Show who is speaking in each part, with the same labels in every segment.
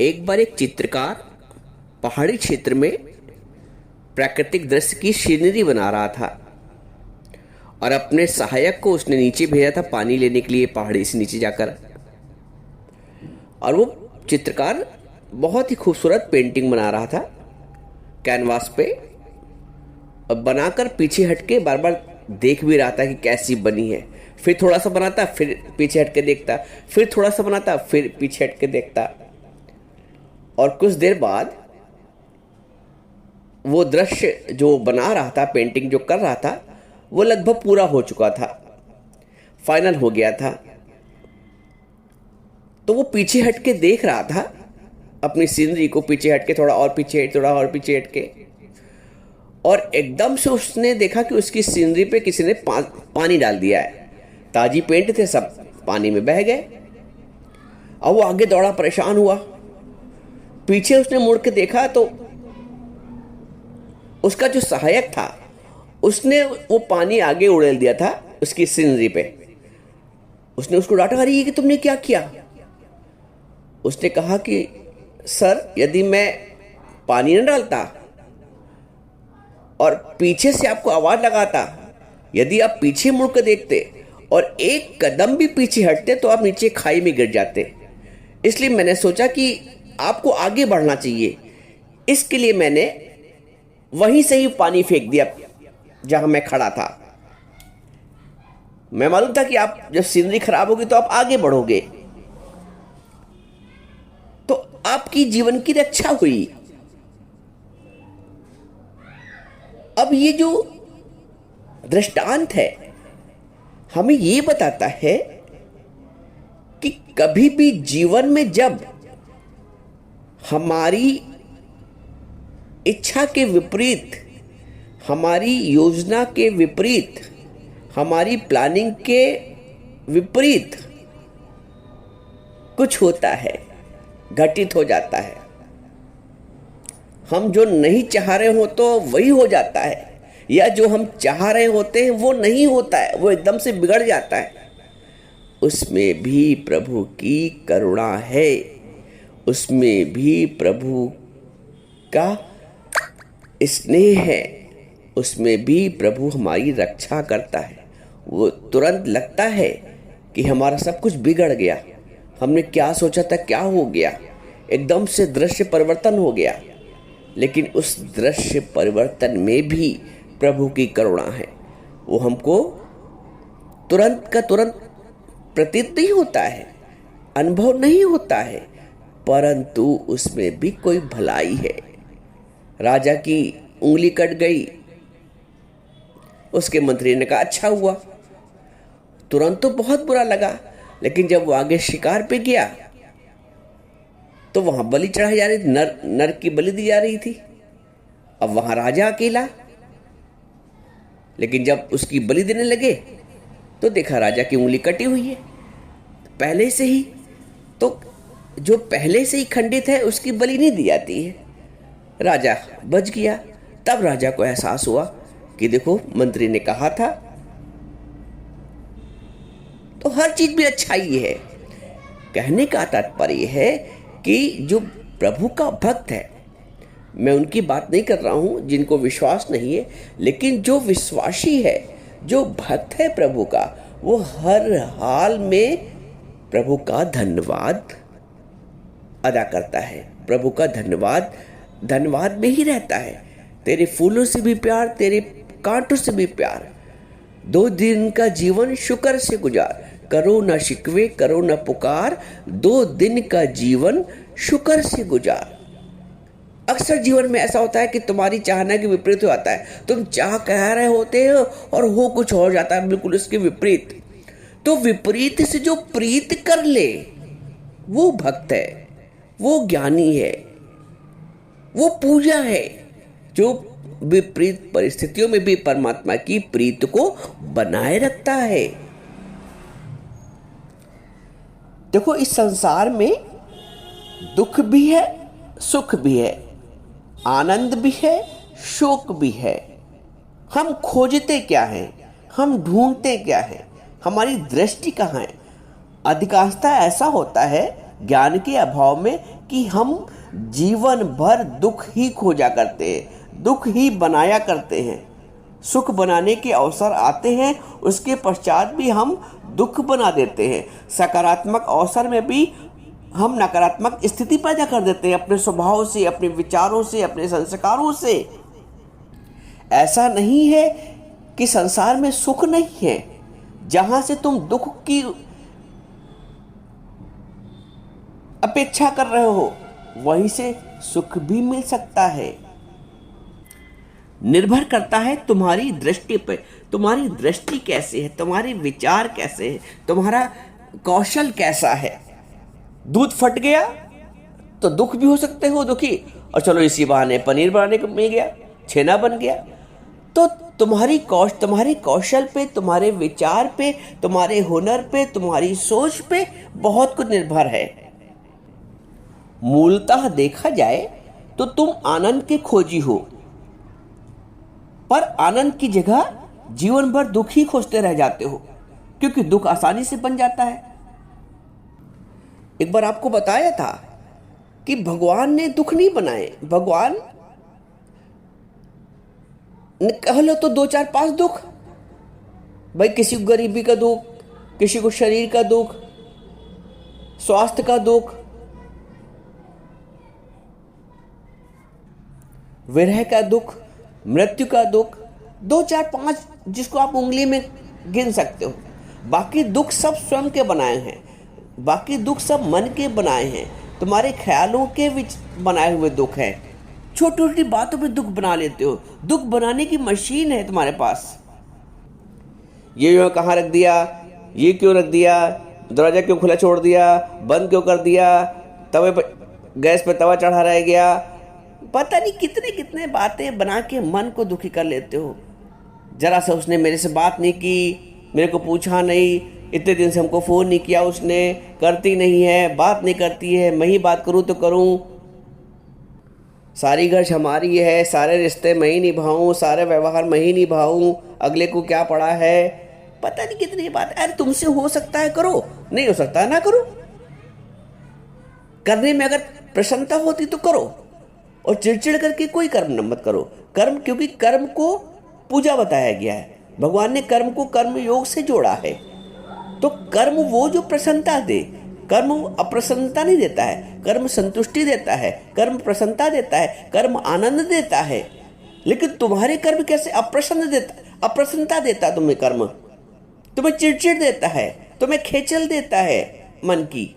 Speaker 1: एक बार एक चित्रकार पहाड़ी क्षेत्र में प्राकृतिक दृश्य की सीनरी बना रहा था और अपने सहायक को उसने नीचे भेजा था पानी लेने के लिए पहाड़ी से नीचे जाकर। और वो चित्रकार बहुत ही खूबसूरत पेंटिंग बना रहा था कैनवास पे, और बनाकर पीछे हटके बार बार देख भी रहा था कि कैसी बनी है। फिर थोड़ा सा बनाता, फिर पीछे हटके देखता, फिर थोड़ा सा बनाता, फिर पीछे हटके देखता। और कुछ देर बाद वो दृश्य जो बना रहा था, पेंटिंग जो कर रहा था, वो लगभग पूरा हो चुका था, फाइनल हो गया था। तो वो पीछे हटके देख रहा था अपनी सीनरी को, पीछे हटके, थोड़ा और पीछे हट, थोड़ा और पीछे हटके, और एकदम से उसने देखा कि उसकी सीनरी पे किसी ने पानी डाल दिया है। ताजी पेंट थे, सब पानी में बह गए। अब वो आगे दौड़ा, परेशान हुआ। पीछे उसने मुड़ के देखा तो उसका जो सहायक था उसने वो पानी आगे उड़ेल दिया था उसकी सीनरी पे। उसने उसको डांटा, अरे ये कि तुमने क्या किया? उसने कहा कि सर, यदि मैं पानी न डालता और पीछे से आपको आवाज लगाता, यदि आप पीछे मुड़ कर देखते और एक कदम भी पीछे हटते तो आप नीचे खाई में गिर जाते। इसलिए मैंने सोचा कि आपको आगे बढ़ना चाहिए, इसके लिए मैंने वहीं से ही पानी फेंक दिया जहां मैं खड़ा था। मैं मालूम था कि आप जब सीनरी खराब होगी तो आप आगे बढ़ोगे, तो आपकी जीवन की रक्षा हुई। अब ये जो दृष्टांत है हमें ये बताता है कि कभी भी जीवन में जब हमारी इच्छा के विपरीत, हमारी योजना के विपरीत, हमारी प्लानिंग के विपरीत कुछ होता है, घटित हो जाता है, हम जो नहीं चाह रहे हो तो वही हो जाता है, या जो हम चाह रहे होते हैं वो नहीं होता है, वो एकदम से बिगड़ जाता है, उसमें भी प्रभु की करुणा है, उसमें भी प्रभु का स्नेह है, उसमें भी प्रभु हमारी रक्षा करता है। वो तुरंत लगता है कि हमारा सब कुछ बिगड़ गया, हमने क्या सोचा था क्या हो गया, एकदम से दृश्य परिवर्तन हो गया। लेकिन उस दृश्य परिवर्तन में भी प्रभु की करुणा है। वो हमको तुरंत का तुरंत प्रतीत नहीं होता है, अनुभव नहीं होता है, परंतु उसमें भी कोई भलाई है। राजा की उंगली कट गई, उसके मंत्री ने कहा अच्छा हुआ। तुरंत तो बहुत बुरा लगा, लेकिन जब वो आगे शिकार पे गया तो वहां बलि चढ़ाई जा रही थी, नर की बलि दी जा रही थी। अब वहां राजा अकेला, लेकिन जब उसकी बलि देने लगे तो देखा राजा की उंगली कटी हुई है पहले से ही। तो जो पहले से ही खंडित है उसकी बलि नहीं दी जाती है। राजा बच गया। तब राजा को एहसास हुआ कि देखो, मंत्री ने कहा था। तो हर चीज में अच्छाई है। कहने का तात्पर्य है कि जो प्रभु का भक्त है, मैं उनकी बात नहीं कर रहा हूं जिनको विश्वास नहीं है, लेकिन जो विश्वासी है, जो भक्त है प्रभु का, वो हर हाल में प्रभु का धन्यवाद अदा करता है, प्रभु का धन्यवाद में ही रहता है। तेरे फूलों से भी प्यार, तेरे कांटों से भी प्यार, 2 दिन का जीवन शुक्र से गुजार, करो न शिकवे करो न पुकार, 2 दिन का जीवन शुक्र से गुजार। अक्सर जीवन में ऐसा होता है कि तुम्हारी चाहना के विपरीत हो जाता है। तुम चाह कह रहे होते हो और हो कुछ और जाता है, बिल्कुल इसके विपरीत। तो विपरीत से जो प्रीत कर ले वो भक्त है, वो ज्ञानी है, वो पूजा है, जो विपरीत परिस्थितियों में भी परमात्मा की प्रीत को बनाए रखता है। देखो, इस संसार में दुख भी है, सुख भी है, आनंद भी है, शोक भी है। हम खोजते क्या हैं, हम ढूंढते क्या हैं, हमारी दृष्टि कहाँ है? अधिकांशतः ऐसा होता है ज्ञान के अभाव में कि हम जीवन भर दुख ही खोजा करते हैं, दुख ही बनाया करते हैं। सुख बनाने के अवसर आते हैं, उसके पश्चात भी हम दुख बना देते हैं। सकारात्मक अवसर में भी हम नकारात्मक स्थिति पैदा कर देते हैं अपने स्वभाव से, अपने विचारों से, अपने संस्कारों से। ऐसा नहीं है कि संसार में सुख नहीं है। जहां से तुम दुख की अपेक्षा कर रहे हो वहीं से सुख भी मिल सकता है। निर्भर करता है तुम्हारी दृष्टि पे। तुम्हारी दृष्टि कैसे है, तुम्हारे विचार कैसे है, तुम्हारा कौशल कैसा है। दूध फट गया तो दुख भी हो सकते हो दुखी, और चलो इसी बहाने पनीर बनाने को मिल गया, छेना बन गया। तो तुम्हारी कौशल पे, तुम्हारे विचार पे, तुम्हारे हुनर पे, तुम्हारी सोच पे बहुत कुछ निर्भर है। मूलतः देखा जाए तो तुम आनंद के खोजी हो, पर आनंद की जगह जीवन भर दुख ही खोजते रह जाते हो, क्योंकि दुख आसानी से बन जाता है। एक बार आपको बताया था कि भगवान ने दुख नहीं बनाए। भगवान ने कह लो तो 2 4 5 दुख, भाई किसी को गरीबी का दुख, किसी को शरीर का दुख, स्वास्थ्य का दुख, विरह का दुख, मृत्यु का दुख, 2 4 5 जिसको आप उंगली में गिन सकते हो। बाकी दुख सब स्वयं के बनाए हैं, बाकी दुख सब मन के बनाए हैं, तुम्हारे ख्यालों के बनाए हुए दुख हैं। छोटी छोटी बातों पे दुख बना लेते हो। दुख बनाने की मशीन है तुम्हारे पास। ये कहाँ रख दिया, ये क्यों रख दिया, दरवाजा क्यों खुला छोड़ दिया, बंद क्यों कर दिया, तवे पर गैस पे तवा चढ़ा रह गया, पता नहीं कितने कितने बातें बना के मन को दुखी कर लेते हो। जरा सा उसने मेरे से बात नहीं की, मेरे को पूछा नहीं, इतने दिन से हमको फ़ोन नहीं किया उसने, करती नहीं है, बात नहीं करती है, मैं ही बात करूँ तो करूँ, सारी गर्ज हमारी है, सारे रिश्ते मैं ही निभाऊँ, सारे व्यवहार मैं ही निभाऊँ, अगले को क्या पड़ा है, पता नहीं कितनी बात। अरे तुमसे हो सकता है करो, नहीं हो सकता है ना करो। करने में अगर प्रसन्नता होती तो करो, और चिड़चिड़ करके कोई कर्म मत करो। कर्म, क्योंकि कर्म को पूजा बताया गया है। भगवान ने कर्म को कर्म योग से जोड़ा है। तो कर्म वो जो प्रसन्नता दे, कर्म अप्रसन्नता नहीं देता है, कर्म संतुष्टि देता है, कर्म प्रसन्नता देता है, कर्म आनंद देता है। लेकिन तुम्हारे कर्म कैसे अप्रसन्नता देता तुम्हें कर्म, तुम्हें चिड़चिड़ देता है, तुम्हें खेचल देता है मन की।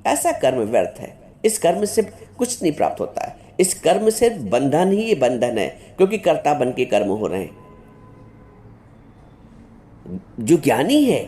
Speaker 1: ऐसा कर्म व्यर्थ है। इस कर्म से कुछ नहीं प्राप्त होता है। इस कर्म से बंधन ही बंधन है, क्योंकि कर्ता बन के कर्म हो रहे हैं। जो ज्ञानी है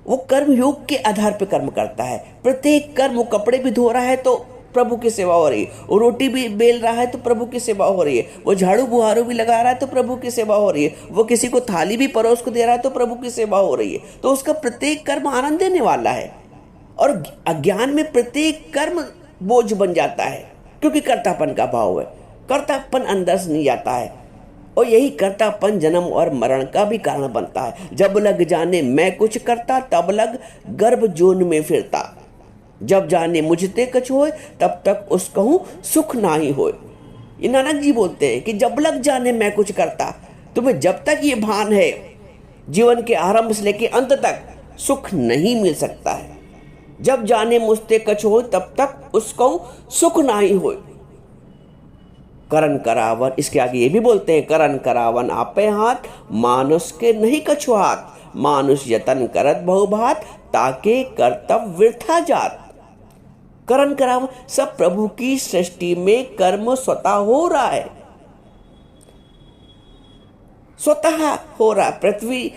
Speaker 1: वो कर्म योग के आधार पर कर्म करता है। प्रत्येक कर्म, वो कपड़े भी धो रहा है तो प्रभु की सेवा हो रही है, वो रोटी भी बेल रहा है तो प्रभु की सेवा हो रही है, वो झाड़ू बुहारू भी लगा रहा है तो प्रभु की सेवा हो रही है, वो किसी को थाली भी परोस को दे रहा है तो प्रभु की सेवा हो रही है। तो उसका प्रत्येक कर्म आनंद देने वाला है। और अज्ञान में प्रत्येक कर्म बोझ बन जाता है, क्योंकि कर्तापन का भाव है। कर्तापन अंदर से नहीं जाता है, और यही कर्तापन जन्म और मरण का भी कारण बनता है। जब लग जाने मैं कुछ करता, तब लग गर्भ जोन में फिरता। जब जाने मुझते कछ होए, तब तक उसकहूँ सुख ना ही होए। ये नानक जी बोलते हैं कि जब लग जाने मैं कुछ करता, तुम्हें जब तक ये भान है जीवन के आरंभ से लेकर अंत तक सुख नहीं मिल सकता है। जब जाने मुझते कछ होए, तब तक उसकहूँ सुख ना ही होए। करन करावन, इसके आगे ये भी बोलते हैं, करन करावन आपे हाथ, मानुष के नहीं कछु हाथ, मानुष यतन करत बहुभात, ताके कर्तव्य वृथा जात। करन करावन, सब प्रभु की सृष्टि में कर्म स्वतः हो रहा है, स्वतः हो रहा है। पृथ्वी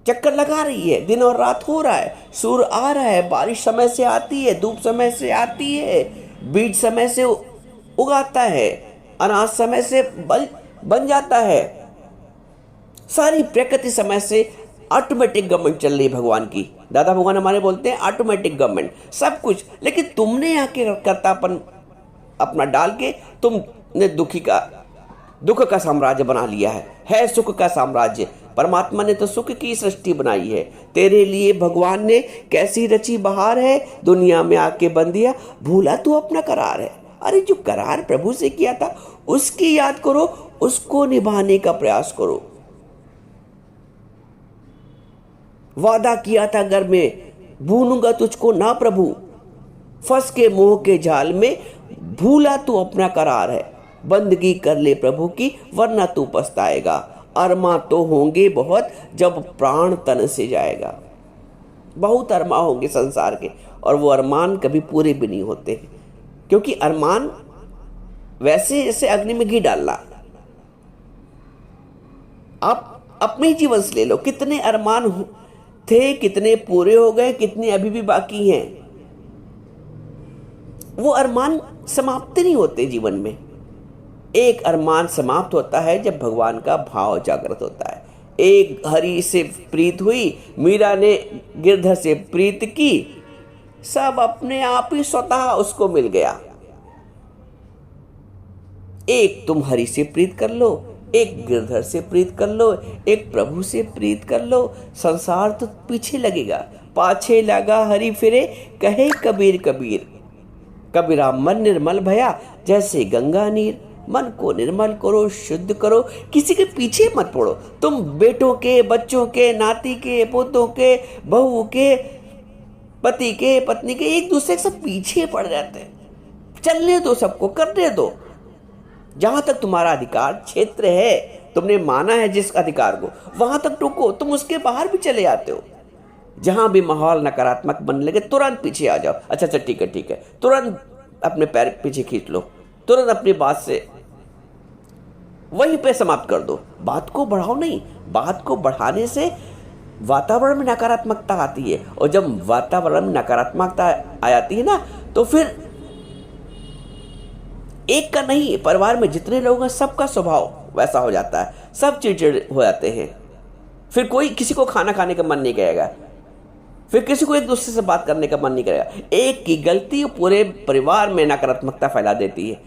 Speaker 1: चक्कर लगा रही है, दिन और रात हो रहा है, सूर्य आ रहा है, बारिश समय से आती है, धूप समय से आती है, बीज समय से उगाता है, अनाज समय से बन जाता है। सारी प्रकृति समय से ऑटोमेटिक गवर्नमेंट चल रही है भगवान की। दादा भगवान हमारे बोलते हैं ऑटोमेटिक गवर्नमेंट, सब कुछ। लेकिन तुमने आके कर्तापन अपना डाल के तुमने दुख का साम्राज्य बना लिया है सुख का साम्राज्य। परमात्मा ने तो सुख की सृष्टि बनाई है, तेरे लिए भगवान ने कैसी रची बहार है, दुनिया में आके बंदिया भूला तू अपना करार है। अरे जो करार प्रभु से किया था उसकी याद करो, उसको निभाने का प्रयास करो। वादा किया था घर में, भूलूंगा तुझको ना प्रभु, फंस के मोह के जाल में, भूला तू अपना करार है। बंदगी कर ले प्रभु की वरना तू पछताएगा, अरमा तो होंगे बहुत जब प्राण तन से जाएगा। बहुत अरमा होंगे संसार के, और वो अरमान कभी पूरे भी नहीं होते, क्योंकि अरमान वैसे जैसे अग्नि में घी डालना। आप अपने जीवन से ले लो, कितने अरमान थे, कितने पूरे हो गए, कितने अभी भी बाकी हैं। वो अरमान समाप्त नहीं होते जीवन में। एक अरमान समाप्त होता है जब भगवान का भाव जागृत होता है। एक हरि से प्रीत हुई, मीरा ने गिरधर से प्रीत की, सब अपने आप ही स्वतः उसको मिल गया। एक तुम हरि से प्रीत कर लो, एक गिरधर से प्रीत कर लो, एक प्रभु से प्रीत कर लो, संसार तो पीछे लगेगा। पाछे लगा हरि फिरे, कहे कबीर कबीर, कबीरा मन निर्मल भया जैसे गंगा नीर। मन को निर्मल करो, शुद्ध करो, किसी के पीछे मत पड़ो। तुम बेटों के, बच्चों के, नाती के, पोतों के, बहू के, पति के, पत्नी के, एक दूसरे के सब पीछे पड़ जाते हैं। चलने दो, सबको करने दो। जहां तक तुम्हारा अधिकार क्षेत्र है, तुमने माना है जिस अधिकार को, वहां तक टोको। तुम उसके बाहर भी चले आते हो। जहां भी माहौल नकारात्मक बनने लगे तुरंत पीछे आ जाओ। अच्छा ठीक है, तुरंत अपने पैर पीछे खींच लो, तुरंत अपनी बात से वहीं पे समाप्त कर दो। बात को बढ़ाओ नहीं, बात को बढ़ाने से वातावरण में नकारात्मकता आती है, और जब वातावरण में नकारात्मकता आ जाती है ना, तो फिर एक का नहीं, परिवार में जितने लोग हैं सबका स्वभाव वैसा हो जाता है, सब चिड़चिड़ हो जाते हैं। फिर कोई किसी को खाना खाने का मन नहीं करेगा, फिर किसी को एक दूसरे से बात करने का मन नहीं करेगा। एक की गलती पूरे परिवार में नकारात्मकता फैला देती है।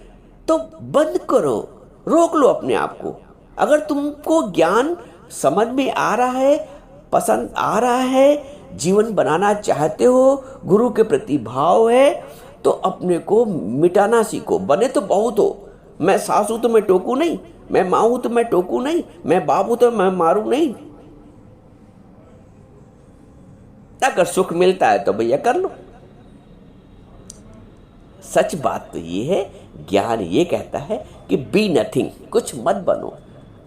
Speaker 1: तो बंद करो, रोक लो अपने आप को। अगर तुमको ज्ञान समझ में आ रहा है, पसंद आ रहा है, जीवन बनाना चाहते हो, गुरु के प्रति भाव है, तो अपने को मिटाना सीखो। बने तो बहुत हो, मैं सास हूं तो मैं टोकू नहीं, मैं माँ हूं तो मैं टोकू नहीं, मैं बाप हूं तो मैं मारू नहीं। अगर सुख मिलता है तो भैया कर लो। सच बात तो ये है, ज्ञान ये कहता है कि बी नथिंग, कुछ मत बनो।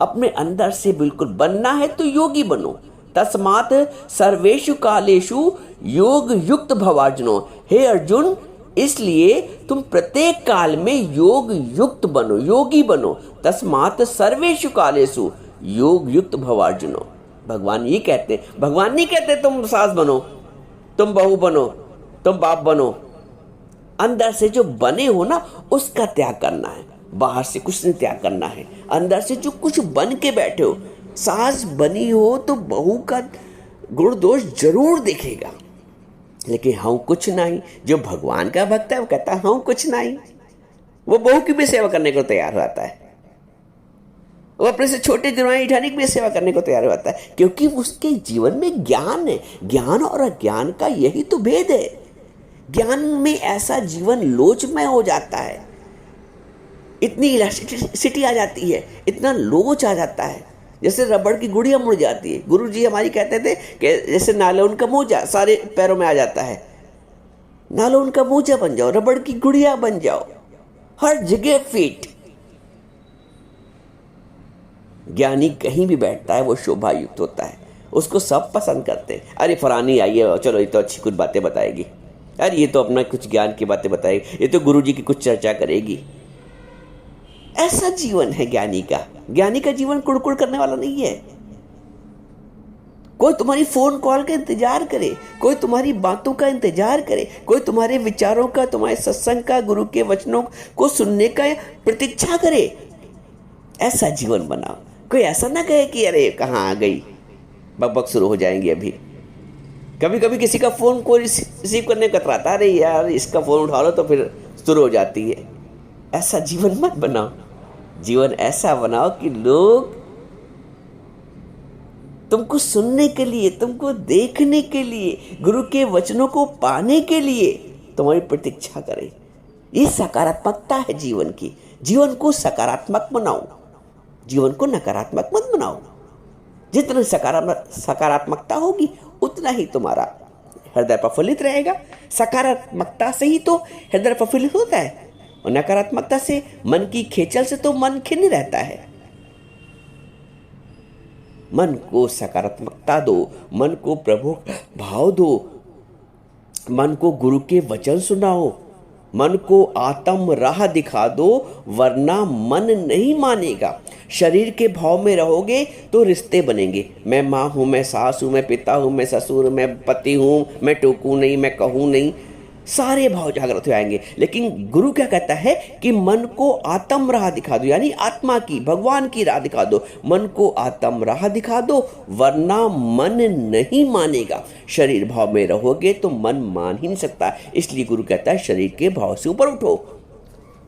Speaker 1: अपने अंदर से बिल्कुल बनना है तो योगी बनो। तस्मात् सर्वेषु कालेषु योग युक्त भवार्जुनो। हे अर्जुन, इसलिए तुम प्रत्येक काल में योग युक्त बनो, योगी बनो। तस्मात् सर्वेषु कालेषु योग युक्त भवार्जुनो। भगवान ये कहते हैं, भगवान नहीं कहते तुम सास बनो, तुम बहू बनो, तुम बाप बनो। अंदर से जो बने हो ना, उसका त्याग करना है। बाहर से कुछ नहीं त्याग करना है, अंदर से जो कुछ बन के बैठे हो। सास बनी हो तो बहू का गुण दोष जरूर दिखेगा, लेकिन हम कुछ नहीं। जो भगवान का भक्त है वो कहता है हम कुछ नहीं। वो बहू की भी सेवा करने को तैयार रहता है, वो अपने से छोटे दिनवाई उठाने की भी सेवा करने को तैयार रहता है, क्योंकि उसके जीवन में ज्ञान है। ज्ञान और अज्ञान का यही तो भेद है। ज्ञान में ऐसा जीवन लोचमय हो जाता है, इतनी इलास्टिसिटी आ जाती है, इतना लोच आ जाता है, जैसे रबड़ की गुड़िया मुड़ जाती है। गुरुजी हमारी कहते थे कि जैसे नालोन का मोजा सारे पैरों में आ जाता है, नालोन का मोजा बन जाओ, रबड़ की गुड़िया बन जाओ, हर जगह फिट। ज्ञानी कहीं भी बैठता है वो शोभा युक्त होता है, उसको सब पसंद करते हैं। अरे फलानी आई है, चलो ये तो अच्छी कुछ बातें बताएगी, अरे ये तो अपना कुछ ज्ञान की बातें बताएगी, ये तो गुरुजी की कुछ चर्चा करेगी। ऐसा जीवन है ज्ञानी का। ज्ञानी का जीवन कुड़कुड़ करने वाला नहीं है। कोई तुम्हारी फोन कॉल का इंतजार करे, कोई तुम्हारी बातों का इंतजार करे, कोई तुम्हारे विचारों का, तुम्हारे सत्संग का, गुरु के वचनों को सुनने का प्रतीक्षा करे। ऐसा जीवन बनाओ। कोई ऐसा ना कहे कि अरे कहाँ आ गई, बकबक शुरू हो जाएंगे अभी। कभी कभी किसी का फोन को रिसीव करने कतराता, अरे यार इसका फोन उठा लो, तो फिर शुरू हो जाती है। ऐसा जीवन मत बनाओ। जीवन ऐसा बनाओ कि लोग तुमको सुनने के लिए, तुमको देखने के लिए, गुरु के वचनों को पाने के लिए तुम्हारी प्रतीक्षा करें। ये सकारात्मकता है जीवन की। जीवन को सकारात्मक बनाओ, जीवन को नकारात्मक मत बनाओ। जितनी सकारात्मकता होगी उतना ही तुम्हारा हृदय प्रफुल्लित रहेगा। सकारात्मकता से ही तो हृदय प्रफुल्लित होता है, और नकारात्मकता से, मन की खेचल से तो मन खिन्न रहता है। मन को सकारात्मकता दो, मन को प्रभु भाव दो, मन को गुरु के वचन सुनाओ, मन को आत्म राह दिखा दो, वरना मन नहीं मानेगा। शरीर के भाव में रहोगे तो रिश्ते बनेंगे। मैं माँ हूँ, मैं सास हूँ, मैं पिता हूँ, मैं ससुर, मैं पति हूँ, मैं टोकूँ नहीं, मैं कहूँ नहीं, सारे भाव जागृत हो जाएंगे। लेकिन गुरु क्या कहता है कि मन को आत्म राह दिखा दो, यानी आत्मा की, भगवान की राह दिखा दो। मन को आत्म राह दिखा दो, वरना मन नहीं मानेगा। शरीर भाव में रहोगे तो मन मान ही नहीं सकता। इसलिए गुरु कहता है शरीर के भाव से ऊपर उठो,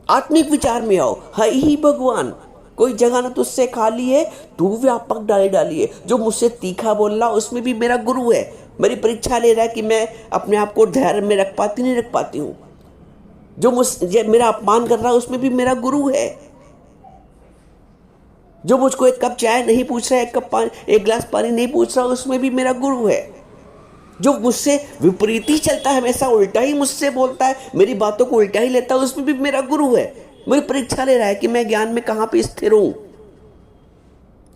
Speaker 1: आत्मिक विचार में आओ। है ही भगवान, कोई जगह ना तुझसे खाली है, तू व्यापक डाली है। जो मुझसे तीखा बोल रहा उसमें भी मेरा गुरु है। मेरी परीक्षा ले रहा है कि मैं अपने आप को धैर्य में रख पाती नहीं रख पाती हूँ। जो मुझे मेरा अपमान कर रहा है उसमें भी मेरा गुरु है। जो मुझको एक कप चाय नहीं पूछ रहा है, एक गिलास पानी नहीं पूछ रहा, उसमें भी मेरा गुरु है। जो मुझसे विपरीत ही चलता है, हमेशा उल्टा ही मुझसे बोलता है, मेरी बातों को उल्टा ही लेता है, उसमें भी मेरा गुरु है। मेरी परीक्षा ले रहा है कि मैं ज्ञान में कहां पे स्थिर हूं।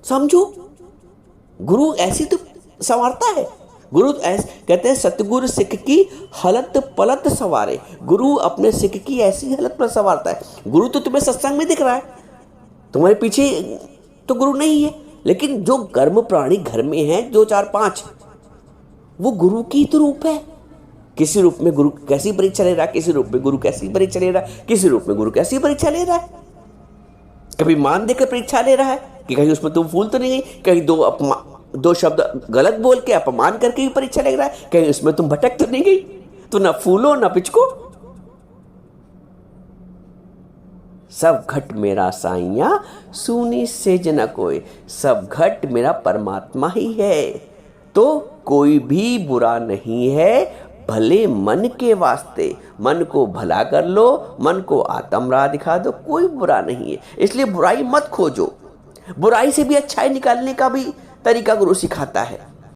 Speaker 1: समझो, गुरु ऐसी तो संवारता है। गुरु कहते हैं सतगुरु सिख की हलत पलत सवारे। गुरु अपने सिख की ऐसी हालत पर संवारता है। गुरु तो तुम्हें सत्संग में दिख रहा है, तुम्हारे पीछे तो गुरु नहीं है। लेकिन जो कर्म प्राणी घर में है 2 4 5, वो गुरु की तो रूप है। किसी रूप में गुरु कैसी परीक्षा ले रहा है, किसी रूप में गुरु कैसी परीक्षा ले रहा है, किसी रूप में गुरु कैसी परीक्षा ले रहा है। कभी मान देकर परीक्षा ले रहा है कि कहीं उसमें तुम फूल तो नहीं गई, कहीं दो शब्द गलत बोल के अपमान करके भी परीक्षा ले रहा है, कहीं उसमें तुम भटक तो नहीं गई। तो ना फूलो ना पिचको। सब घट मेरा साइया सुनी सेज न कोई। सब घट मेरा परमात्मा ही है। तो कोई भी बुरा नहीं है, भले मन के वास्ते। मन को भला कर लो, मन को आत्म राह दिखा दो, कोई बुरा नहीं है। इसलिए बुराई मत खोजो। बुराई से भी अच्छाई निकालने का भी तरीका गुरु सिखाता है।